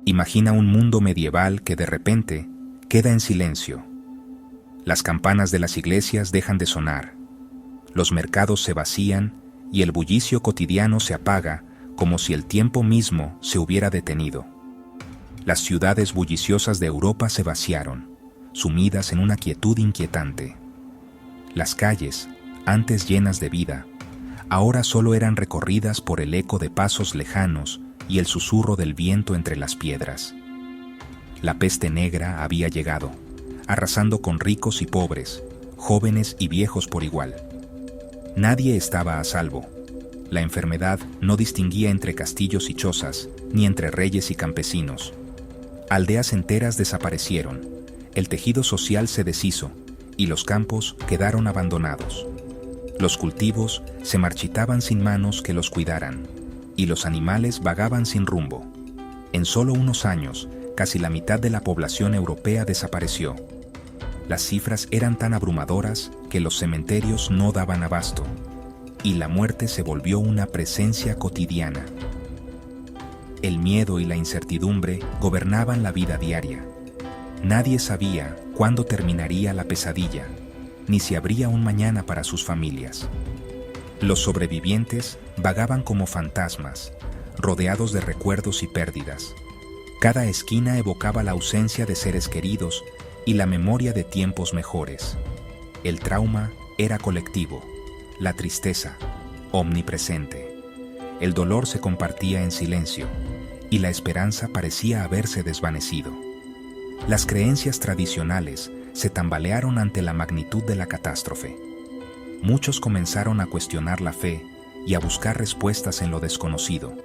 Imagina un mundo medieval que de repente queda en silencio. Las campanas de las iglesias dejan de sonar, los mercados se vacían y el bullicio cotidiano se apaga como si el tiempo mismo se hubiera detenido. Las ciudades bulliciosas de Europa se vaciaron, sumidas en una quietud inquietante. Las calles, antes llenas de vida, ahora solo eran recorridas por el eco de pasos lejanos y el susurro del viento entre las piedras. La peste negra había llegado, arrasando con ricos y pobres, jóvenes y viejos por igual. Nadie estaba a salvo. La enfermedad no distinguía entre castillos y chozas, ni entre reyes y campesinos. Aldeas enteras desaparecieron, el tejido social se deshizo y los campos quedaron abandonados. Los cultivos se marchitaban sin manos que los cuidaran, y los animales vagaban sin rumbo. En solo unos años, casi la mitad de la población europea desapareció. Las cifras eran tan abrumadoras que los cementerios no daban abasto, y la muerte se volvió una presencia cotidiana. El miedo y la incertidumbre gobernaban la vida diaria. Nadie sabía cuándo terminaría la pesadilla, ni si habría un mañana para sus familias. Los sobrevivientes vagaban como fantasmas, rodeados de recuerdos y pérdidas. Cada esquina evocaba la ausencia de seres queridos y la memoria de tiempos mejores. El trauma era colectivo, la tristeza, omnipresente. El dolor se compartía en silencio y la esperanza parecía haberse desvanecido. Las creencias tradicionales se tambalearon ante la magnitud de la catástrofe. Muchos comenzaron a cuestionar la fe y a buscar respuestas en lo desconocido.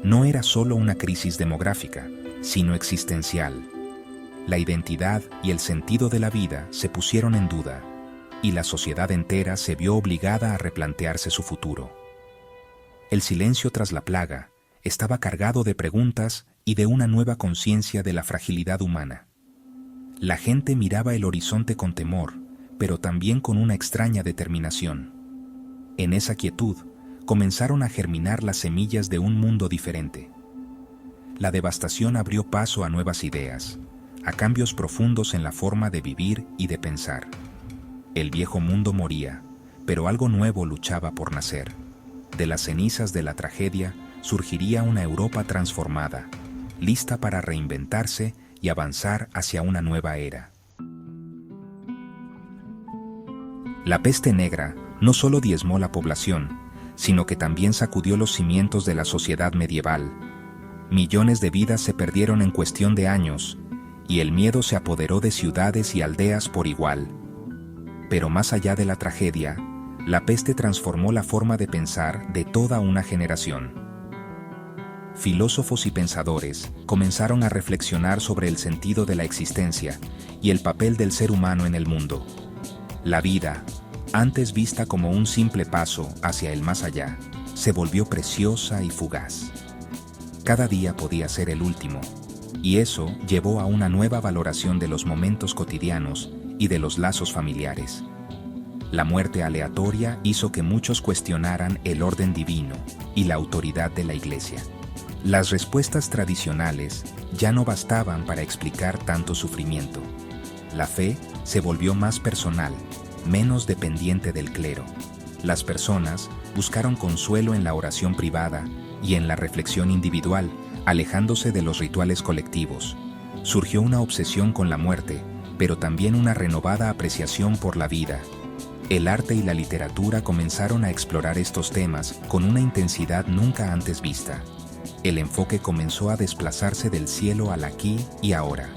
No era solo una crisis demográfica, sino existencial. La identidad y el sentido de la vida se pusieron en duda, y la sociedad entera se vio obligada a replantearse su futuro. El silencio tras la plaga estaba cargado de preguntas y de una nueva conciencia de la fragilidad humana. La gente miraba el horizonte con temor, pero también con una extraña determinación. En esa quietud comenzaron a germinar las semillas de un mundo diferente. La devastación abrió paso a nuevas ideas, a cambios profundos en la forma de vivir y de pensar. El viejo mundo moría, pero algo nuevo luchaba por nacer. De las cenizas de la tragedia surgiría una Europa transformada, lista para reinventarse y avanzar hacia una nueva era. La peste negra no solo diezmó la población, sino que también sacudió los cimientos de la sociedad medieval. Millones de vidas se perdieron en cuestión de años, y el miedo se apoderó de ciudades y aldeas por igual. Pero más allá de la tragedia, la peste transformó la forma de pensar de toda una generación. Filósofos y pensadores comenzaron a reflexionar sobre el sentido de la existencia y el papel del ser humano en el mundo. La vida, antes vista como un simple paso hacia el más allá, se volvió preciosa y fugaz. Cada día podía ser el último, y eso llevó a una nueva valoración de los momentos cotidianos y de los lazos familiares. La muerte aleatoria hizo que muchos cuestionaran el orden divino y la autoridad de la Iglesia. Las respuestas tradicionales ya no bastaban para explicar tanto sufrimiento. La fe se volvió más personal, menos dependiente del clero. Las personas buscaron consuelo en la oración privada y en la reflexión individual, alejándose de los rituales colectivos. Surgió una obsesión con la muerte, pero también una renovada apreciación por la vida. El arte y la literatura comenzaron a explorar estos temas con una intensidad nunca antes vista. El enfoque comenzó a desplazarse del cielo al aquí y ahora.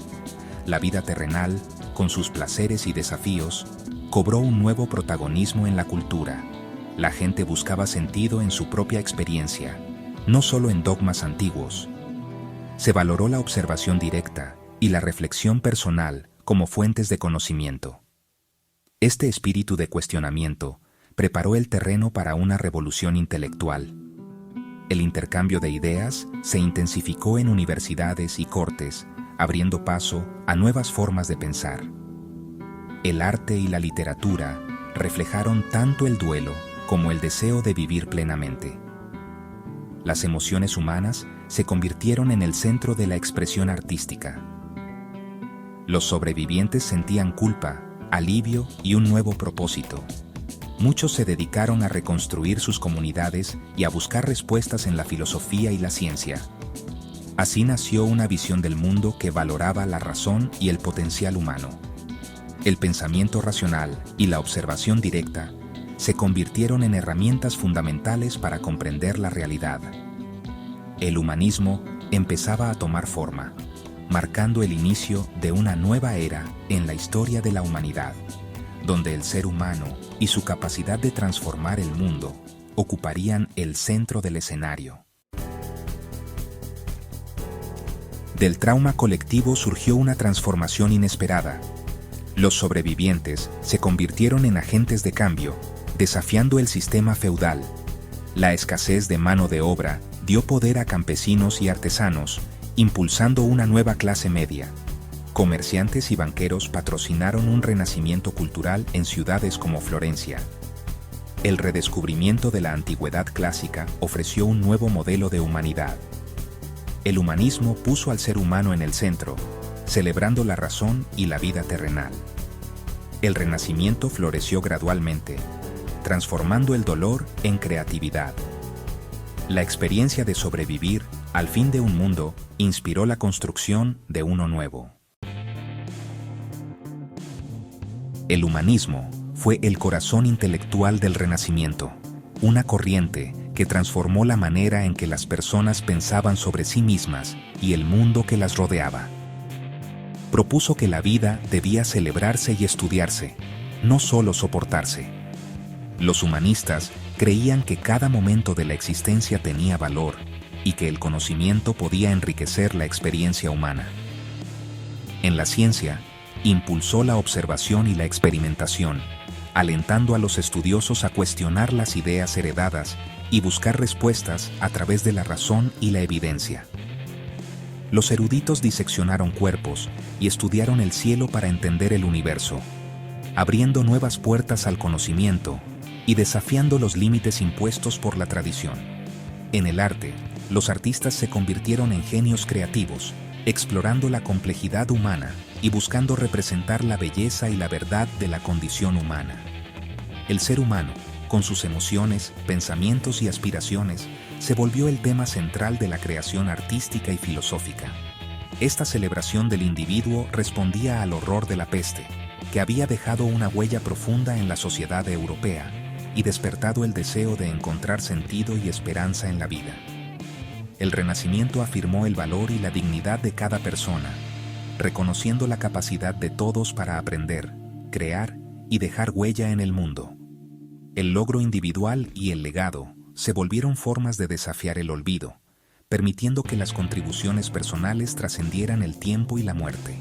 La vida terrenal, con sus placeres y desafíos, cobró un nuevo protagonismo en la cultura. La gente buscaba sentido en su propia experiencia, no solo en dogmas antiguos. Se valoró la observación directa y la reflexión personal como fuentes de conocimiento. Este espíritu de cuestionamiento preparó el terreno para una revolución intelectual. El intercambio de ideas se intensificó en universidades y cortes, abriendo paso a nuevas formas de pensar. El arte y la literatura reflejaron tanto el duelo como el deseo de vivir plenamente. las emociones humanas se convirtieron en el centro de la expresión artística. Los sobrevivientes sentían culpa, alivio y un nuevo propósito. Muchos se dedicaron a reconstruir sus comunidades y a buscar respuestas en la filosofía y la ciencia. Así nació una visión del mundo que valoraba la razón y el potencial humano. El pensamiento racional y la observación directa se convirtieron en herramientas fundamentales para comprender la realidad. El humanismo empezaba a tomar forma, marcando el inicio de una nueva era en la historia de la humanidad, donde el ser humano y su capacidad de transformar el mundo ocuparían el centro del escenario. Del trauma colectivo surgió una transformación inesperada. Los sobrevivientes se convirtieron en agentes de cambio, desafiando el sistema feudal. La escasez de mano de obra dio poder a campesinos y artesanos, impulsando una nueva clase media. Comerciantes y banqueros patrocinaron un renacimiento cultural en ciudades como Florencia. El redescubrimiento de la antigüedad clásica ofreció un nuevo modelo de humanidad. El humanismo puso al ser humano en el centro, celebrando la razón y la vida terrenal. El Renacimiento floreció gradualmente, transformando el dolor en creatividad. La experiencia de sobrevivir al fin de un mundo inspiró la construcción de uno nuevo. El humanismo fue el corazón intelectual del Renacimiento, una corriente que transformó la manera en que las personas pensaban sobre sí mismas y el mundo que las rodeaba. Propuso que la vida debía celebrarse y estudiarse, no solo soportarse. Los humanistas creían que cada momento de la existencia tenía valor y que el conocimiento podía enriquecer la experiencia humana. En la ciencia, impulsó la observación y la experimentación, alentando a los estudiosos a cuestionar las ideas heredadas y buscar respuestas a través de la razón y la evidencia. Los eruditos diseccionaron cuerpos y estudiaron el cielo para entender el universo, abriendo nuevas puertas al conocimiento y desafiando los límites impuestos por la tradición. En el arte, los artistas se convirtieron en genios creativos, explorando la complejidad humana y buscando representar la belleza y la verdad de la condición humana. El ser humano, con sus emociones, pensamientos y aspiraciones, se volvió el tema central de la creación artística y filosófica. Esta celebración del individuo respondía al horror de la peste, que había dejado una huella profunda en la sociedad europea y despertado el deseo de encontrar sentido y esperanza en la vida. El Renacimiento afirmó el valor y la dignidad de cada persona, reconociendo la capacidad de todos para aprender, crear y dejar huella en el mundo. El logro individual y el legado se volvieron formas de desafiar el olvido, permitiendo que las contribuciones personales trascendieran el tiempo y la muerte.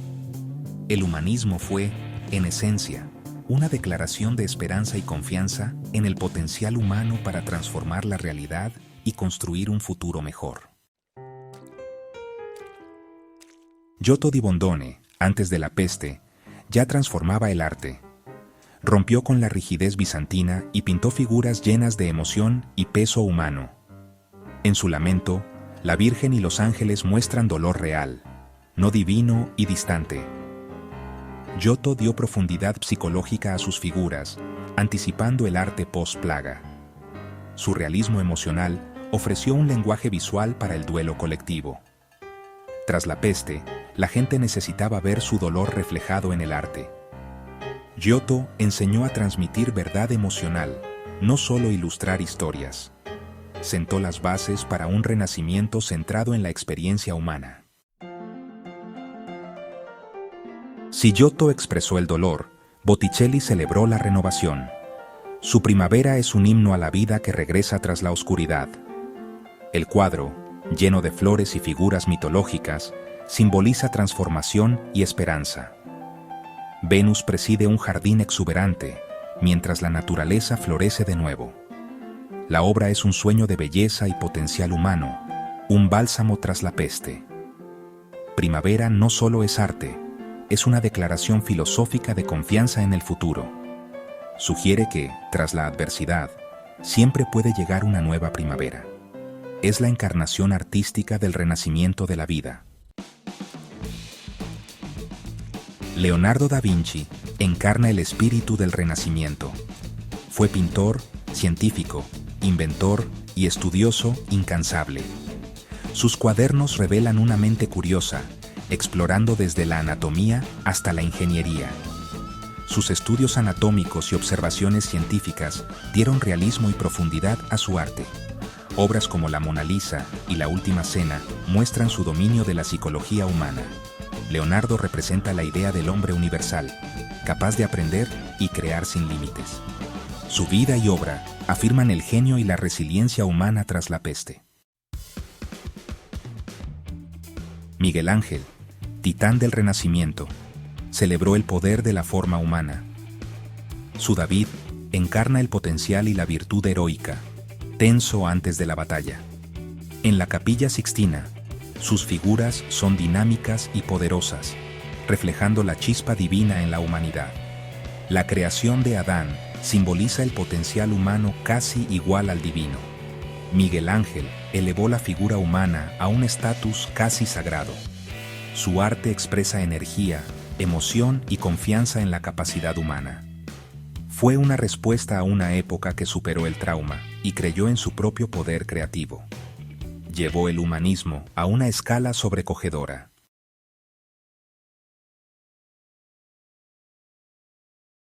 El humanismo fue, en esencia, una declaración de esperanza y confianza en el potencial humano para transformar la realidad y construir un futuro mejor. Giotto di Bondone, antes de la peste, ya transformaba el arte. Rompió con la rigidez bizantina y pintó figuras llenas de emoción y peso humano. En su lamento, la Virgen y los ángeles muestran dolor real, no divino y distante. Giotto dio profundidad psicológica a sus figuras, anticipando el arte post-plaga. Su realismo emocional ofreció un lenguaje visual para el duelo colectivo. Tras la peste, la gente necesitaba ver su dolor reflejado en el arte. Giotto enseñó a transmitir verdad emocional, no solo ilustrar historias. Sentó las bases para un renacimiento centrado en la experiencia humana. Si Giotto expresó el dolor, Botticelli celebró la renovación. Su primavera es un himno a la vida que regresa tras la oscuridad. El cuadro, lleno de flores y figuras mitológicas, simboliza transformación y esperanza. Venus preside un jardín exuberante, mientras la naturaleza florece de nuevo. La obra es un sueño de belleza y potencial humano, un bálsamo tras la peste. Primavera no solo es arte, es una declaración filosófica de confianza en el futuro. Sugiere que, tras la adversidad, siempre puede llegar una nueva primavera. es la encarnación artística del renacimiento de la vida. Leonardo da Vinci encarna el espíritu del Renacimiento. Fue pintor, científico, inventor y estudioso incansable. Sus cuadernos revelan una mente curiosa, explorando desde la anatomía hasta la ingeniería. Sus estudios anatómicos y observaciones científicas dieron realismo y profundidad a su arte. Obras como La Mona Lisa y La Última Cena muestran su dominio de la psicología humana. Leonardo representa la idea del hombre universal, capaz de aprender y crear sin límites. Su vida y obra afirman el genio y la resiliencia humana tras la peste. Miguel Ángel, titán del Renacimiento, celebró el poder de la forma humana. Su David encarna el potencial y la virtud heroica, tenso antes de la batalla. En la Capilla Sixtina, sus figuras son dinámicas y poderosas, reflejando la chispa divina en la humanidad. La creación de Adán simboliza el potencial humano casi igual al divino. Miguel Ángel elevó la figura humana a un estatus casi sagrado. Su arte expresa energía, emoción y confianza en la capacidad humana. Fue una respuesta a una época que superó el trauma y creyó en su propio poder creativo. Llevó el humanismo a una escala sobrecogedora.